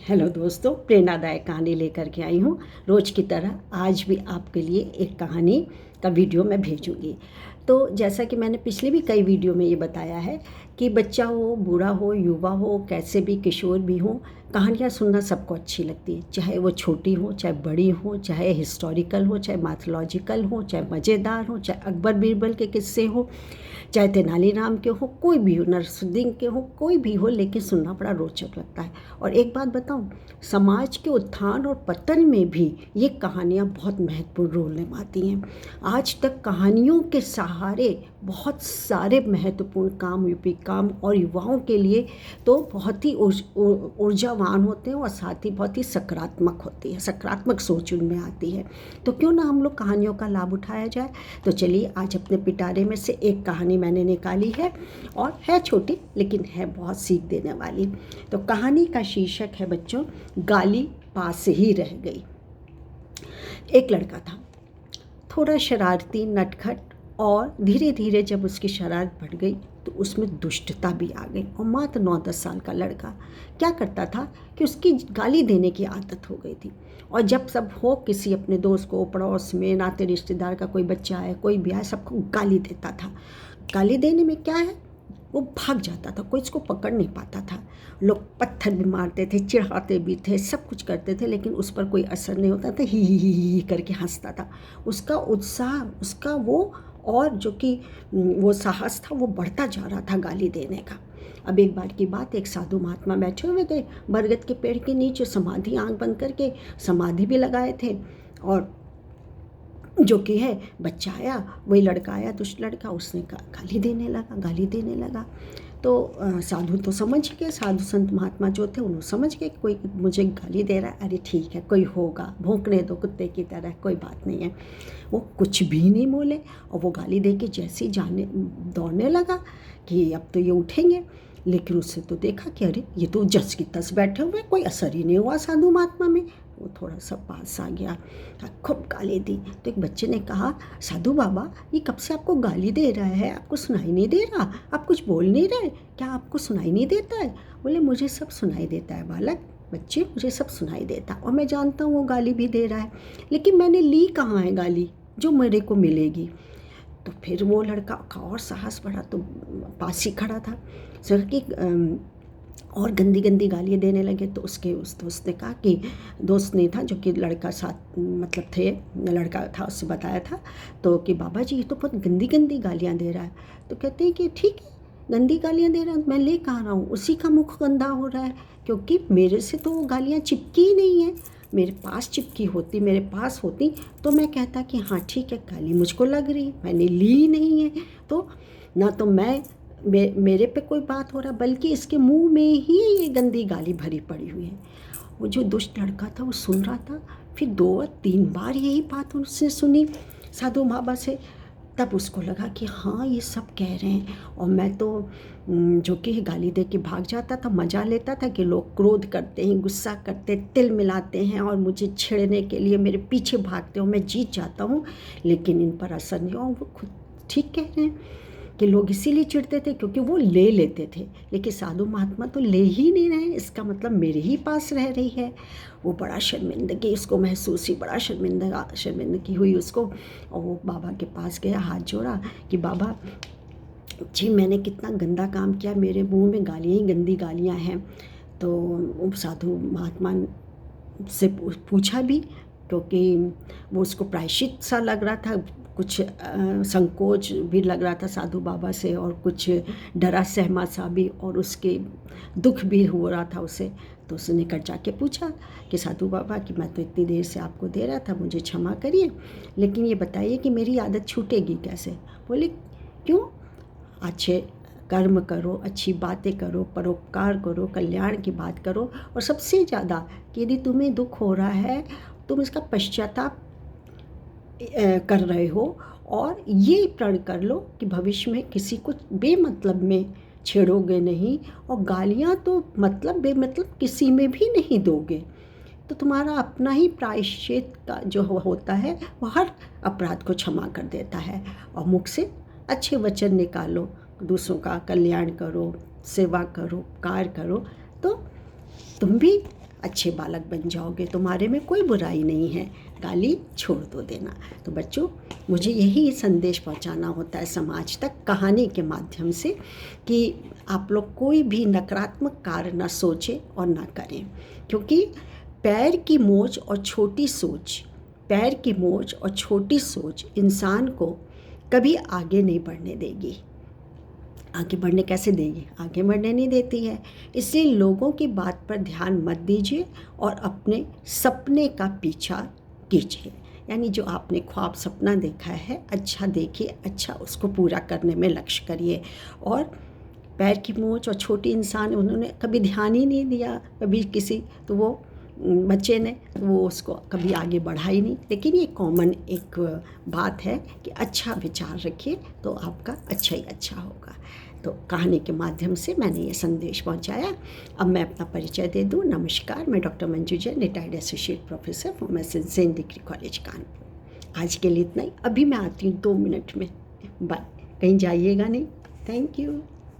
Hello दोस्तों, प्रेरणादायक कहानी लेकर के आई हूँ। रोज़ की तरह आज भी आपके लिए एक कहानी का वीडियो मैं भेजूँगी। तो जैसा कि मैंने पिछले भी कई वीडियो में ये बताया है कि बच्चा हो, बूढ़ा हो, युवा हो, कैसे भी किशोर भी हो, कहानियाँ सुनना सबको अच्छी लगती है। चाहे वो छोटी हो, चाहे बड़ी हो, चाहे हिस्टोरिकल हो, चाहे मैथोलॉजिकल हो, चाहे मज़ेदार हो, चाहे अकबर बीरबल के किस्से हो, चाहे तेनालीराम के हो, कोई भी हो, नरसिंह के हो, कोई भी हो, लेकिन सुनना बड़ा रोचक लगता है। और एक बात बताऊं, समाज के उत्थान और पतन में भी ये कहानियाँ बहुत महत्वपूर्ण रोल निभाती हैं। आज तक कहानियों के सहारे बहुत सारे महत्वपूर्ण काम और युवाओं के लिए तो बहुत ही ऊर्जावान होते हैं और साथ ही बहुत ही सकारात्मक होती है, सकारात्मक सोच उनमें आती है। तो क्यों ना हम लोग कहानियों का लाभ उठाया जाए। तो चलिए, आज अपने पिटारे में से एक कहानी मैंने निकाली है और है छोटी लेकिन है बहुत सीख देने वाली। तो कहानी का शीर्षक है बच्चों, गाली पास ही रह गई। एक लड़का था, थोड़ा शरारती, नटखट, और धीरे धीरे जब उसकी शरारत बढ़ गई तो उसमें दुष्टता भी आ गई। और मात्र 9-10 साल का लड़का क्या करता था कि उसकी गाली देने की आदत हो गई थी। और जब सब हो, किसी अपने दोस्त को, पड़ोस में, नाते रिश्तेदार का कोई बच्चा आए, कोई भी आए, सबको गाली देता था। गाली देने में क्या है, वो भाग जाता था, कोई इसको पकड़ नहीं पाता था। लोग पत्थर भी मारते थे, चिढ़ाते भी थे, सब कुछ करते थे, लेकिन उस पर कोई असर नहीं होता था। ही करके हंसता था। उसका उत्साह, उसका वो, और जो कि वो साहस था, वो बढ़ता जा रहा था गाली देने का। अब एक बार की बात, एक साधु महात्मा बैठे हुए थे बरगद के पेड़ के नीचे, समाधि, आंख बंद करके समाधि भी लगाए थे। और जो कि है, बच्चा आया, वही लड़का आया, दुष्ट लड़का, उसने गाली देने लगा। तो साधु तो समझ गए, साधु संत महात्मा जो थे उन्होंने समझ गए कोई मुझे गाली दे रहा है, अरे ठीक है, कोई होगा, भौंकने दो कुत्ते की तरह, कोई बात नहीं है। वो कुछ भी नहीं बोले और वो गाली दे के जैसे ही जाने दौड़ने लगा कि अब तो ये उठेंगे। लेकिन उससे तो देखा कि अरे ये तो जस की तस बैठे हुए, कोई असर ही नहीं हुआ साधु महात्मा में। वो थोड़ा सा पास आ गया, खूब गाली दी। तो एक बच्चे ने कहा, साधु बाबा, ये कब से आपको गाली दे रहा है, आपको सुनाई नहीं दे रहा, आप कुछ बोल नहीं रहे, क्या आपको सुनाई नहीं देता है? बोले, मुझे सब सुनाई देता है बालक, बच्चे, मुझे सब सुनाई देता, और मैं जानता हूँ वो गाली भी दे रहा है, लेकिन मैंने ली कहाँ है गाली जो मेरे को मिलेगी। तो फिर वो लड़का का और साहस बढ़ा, तो पास ही खड़ा था सर की, और गंदी गंदी गालियाँ देने लगे। तो उसके उस दोस्त ने कहा कि, दोस्त नहीं था, जो कि लड़का साथ मतलब थे, लड़का था, उससे बताया था तो कि बाबा जी ये तो बहुत गंदी गंदी गालियाँ दे रहा है। तो कहते हैं कि ठीक है, गंदी गालियाँ दे रहा है, मैं ले कहाँ रहा हूँ, उसी का मुख गंदा हो रहा है, क्योंकि मेरे से तो वो गालियाँ चिपकी ही नहीं है। मेरे पास चिपकी होती, मेरे पास होती तो मैं कहता कि हाँ ठीक है, गाली मुझको लग रही, मैंने ली नहीं है, तो ना तो मेरे पे कोई बात हो रहा, बल्कि इसके मुंह में ही ये गंदी गाली भरी पड़ी हुई है। वो जो दुष्ट लड़का था वो सुन रहा था। फिर 2-3 बार यही बात उसने सुनी साधु बाबा से। तब उसको लगा कि हाँ, ये सब कह रहे हैं, और मैं तो जो कि गाली दे के भाग जाता था, मज़ा लेता था कि लोग क्रोध करते हैं, गुस्सा करते, तिल मिलाते हैं और मुझे छेड़ने के लिए मेरे पीछे भागते हो, मैं जीत जाता हूँ, लेकिन इन पर असर नहीं हुआ। वो खुद ठीक कह रहे हैं कि लोग इसीलिए चिढ़ते थे क्योंकि वो ले लेते थे, लेकिन साधु महात्मा तो ले ही नहीं रहे, इसका मतलब मेरे ही पास रह रही है। वो बड़ा शर्मिंदगी उसको महसूस हुई, बड़ा शर्मिंदगी हुई उसको। और वो बाबा के पास गया, हाथ जोड़ा कि बाबा जी, मैंने कितना गंदा काम किया, मेरे मुंह में गालियाँ ही गंदी गालियाँ हैं। तो साधु महात्मा से पूछा भी, क्योंकि वो उसको प्रायश्चित सा लग रहा था, कुछ संकोच भी लग रहा था साधु बाबा से, और कुछ डरा सहमा सा भी, और उसके दुख भी हो रहा था उसे। तो उसने निकट जाके पूछा कि साधु बाबा कि मैं तो इतनी देर से आपको दे रहा था, मुझे क्षमा करिए, लेकिन ये बताइए कि मेरी आदत छूटेगी कैसे? बोले, क्यों? अच्छे कर्म करो, अच्छी बातें करो, परोपकार करो, कल्याण की बात करो, और सबसे ज़्यादा कि यदि तुम्हें दुख हो रहा है, तुम इसका पश्चाताप कर रहे हो, और ये प्रण कर लो कि भविष्य में किसी को बेमतलब में छेड़ोगे नहीं, और गालियाँ तो मतलब बेमतलब किसी में भी नहीं दोगे, तो तुम्हारा अपना ही प्रायश्चित का जो होता है वो हर अपराध को क्षमा कर देता है। और मुख से अच्छे वचन निकालो, दूसरों का कल्याण करो, सेवा करो, कार्य करो, तो तुम भी अच्छे बालक बन जाओगे, तुम्हारे में कोई बुराई नहीं है, गाली छोड़ दो देना। तो बच्चों, मुझे यही संदेश पहुंचाना होता है समाज तक कहानी के माध्यम से कि आप लोग कोई भी नकारात्मक कार्य न सोचें और न करें, क्योंकि पैर की मोच और छोटी सोच इंसान को कभी आगे नहीं बढ़ने देगी। आगे बढ़ने कैसे देगी? आगे बढ़ने नहीं देती है। इसलिए लोगों की बात पर ध्यान मत दीजिए और अपने सपने का पीछा कीजिए। यानी जो आपने ख्वाब सपना देखा है, अच्छा देखिए, अच्छा उसको पूरा करने में लक्ष्य करिए। और पैर की मोच और छोटी इंसान, उन्होंने कभी ध्यान ही नहीं दिया कभी किसी, तो वो बच्चे ने वो उसको कभी आगे बढ़ा ही नहीं। लेकिन ये कॉमन एक बात है कि अच्छा विचार रखिए तो आपका अच्छा ही अच्छा होगा। तो कहानी के माध्यम से मैंने ये संदेश पहुंचाया। अब मैं अपना परिचय दे दूं। नमस्कार, मैं doctor Manju Jain, retired associate professor pharmacy, Jain degree college Kanpur. आज के लिए इतना ही। अभी मैं आती हूँ 2 मिनट में। बाय। कहीं जाइएगा नहीं। Thank you.